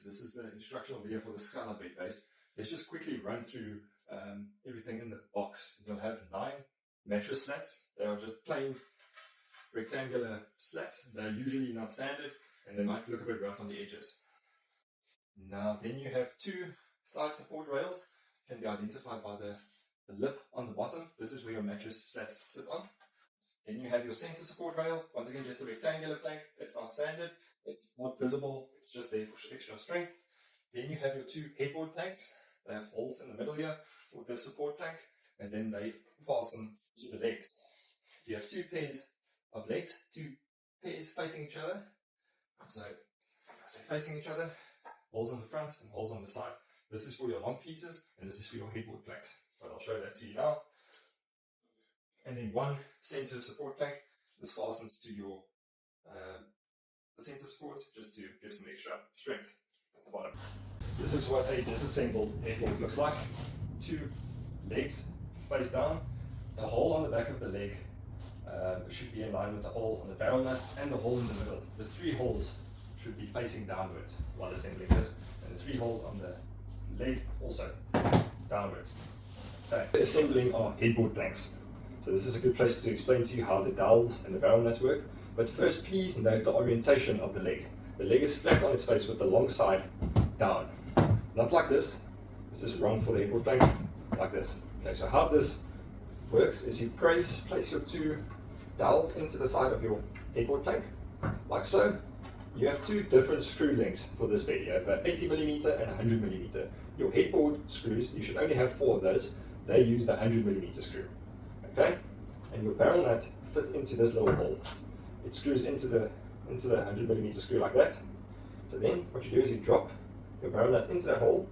This is the instructional video for the Skala bed base. Let's just quickly run through everything in the box. You'll have 9 mattress slats. They are just plain rectangular slats. They're usually not sanded and they might look a bit rough on the edges. Now then you have 2 side support rails. Can be identified by the lip on the bottom. This is where your mattress slats sit on. Then you have your center support rail. Once again, just a rectangular plank. It's not sanded. It's not visible. It's just there for extra strength. Then you have your 2 headboard planks. They have holes in the middle here for the support plank. And then they fasten to the legs. You have 2 pairs of legs. 2 pairs facing each other. So, if I say facing each other, holes on the front and holes on the side. This is for your long pieces and this is for your headboard planks. But I'll show that to you now. And then 1 center support plank. This fastens to your the center support just to give some extra strength at the bottom. This is what a disassembled headboard looks like. 2 legs face down. The hole on the back of the leg should be in line with the hole on the barrel nuts and the hole in the middle. The 3 holes should be facing downwards while assembling this, and the 3 holes on the leg also downwards. Okay. Assembling our headboard planks. So this is a good place to explain to you how the dowels and the barrel nuts work. But first, please note the orientation of the leg. The leg is flat on its face with the long side down. Not like this. This is wrong for the headboard plank. Like this. Okay, so how this works is you place your 2 dowels into the side of your headboard plank, like so. You have 2 different screw lengths for this bed. You have an 80mm and a 100mm. Your headboard screws, you should only have 4 of those. They use the 100mm screw. Okay? And your barrel nut fits into this little hole. It screws into the 100mm screw like that. So then what you do is you drop your barrel nut into that hole.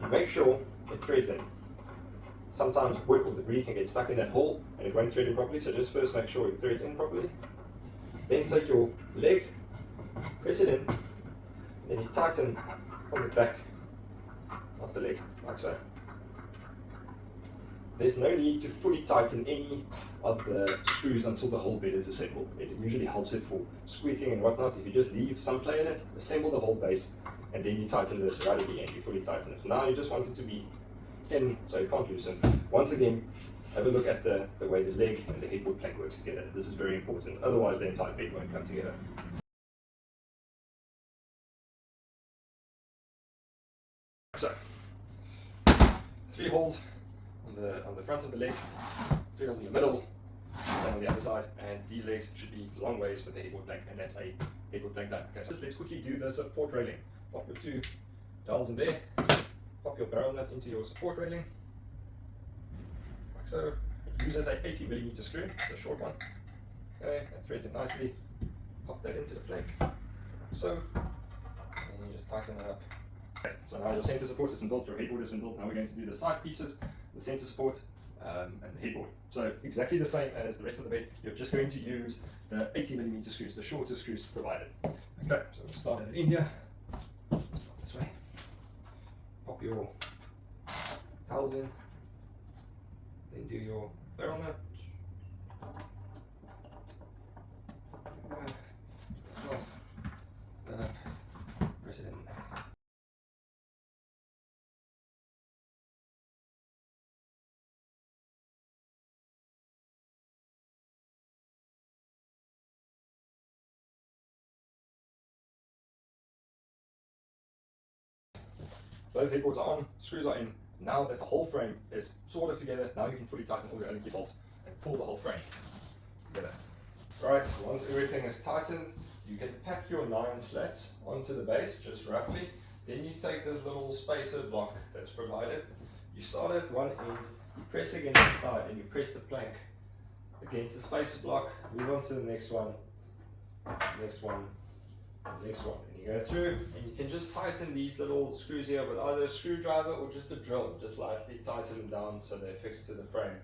You make sure it threads in. Sometimes wood or debris can get stuck in that hole and it won't thread in properly, so just first make sure it threads in properly. Then take your leg, press it in, and then you tighten from the back of the leg, like so. There's no need to fully tighten any of the screws until the whole bed is assembled. It usually helps it for squeaking and whatnot. If you just leave some play in it, assemble the whole base, and then you tighten this right at the end. You fully tighten it. Now you just want it to be in, so you can't loosen. Once again, have a look at the way the leg and the headboard plank works together. This is very important. Otherwise, the entire bed won't come together. So, 3 holes on the front of the leg, 3 holes in the middle, same on the other side, and these legs should be long ways with the headboard plank, and that's a headboard plank done. Okay, so let's quickly do the support railing. Pop your 2 dowels in there, pop your barrel nut into your support railing, like so. It uses a 80mm screw, it's a short one. Okay, that threads it nicely. Pop that into the plank, like so, and you just tighten it up. Okay, so now your center support has been built, your headboard has been built. Now we're going to do the side pieces, the center support, and the headboard. So exactly the same as the rest of the bed. You're just going to use the 80mm screws, the shorter screws provided. Okay, so we'll start at the end here. Start this way. Pop your dowels in, then do your barrel nut. Press it in. Both headboards are on, screws are in. Now that the whole frame is sort of together, now you can fully tighten all your Allen key bolts and pull the whole frame together. Right, once everything is tightened, you can pack your 9 slats onto the base, just roughly. Then you take this little spacer block that's provided. You start at one end, you press against the side and you press the plank against the spacer block, move on to the next one, next one, next one, and you go through and you can just tighten these little screws here with either a screwdriver or just a drill. Just lightly tighten them down so they're fixed to the frame.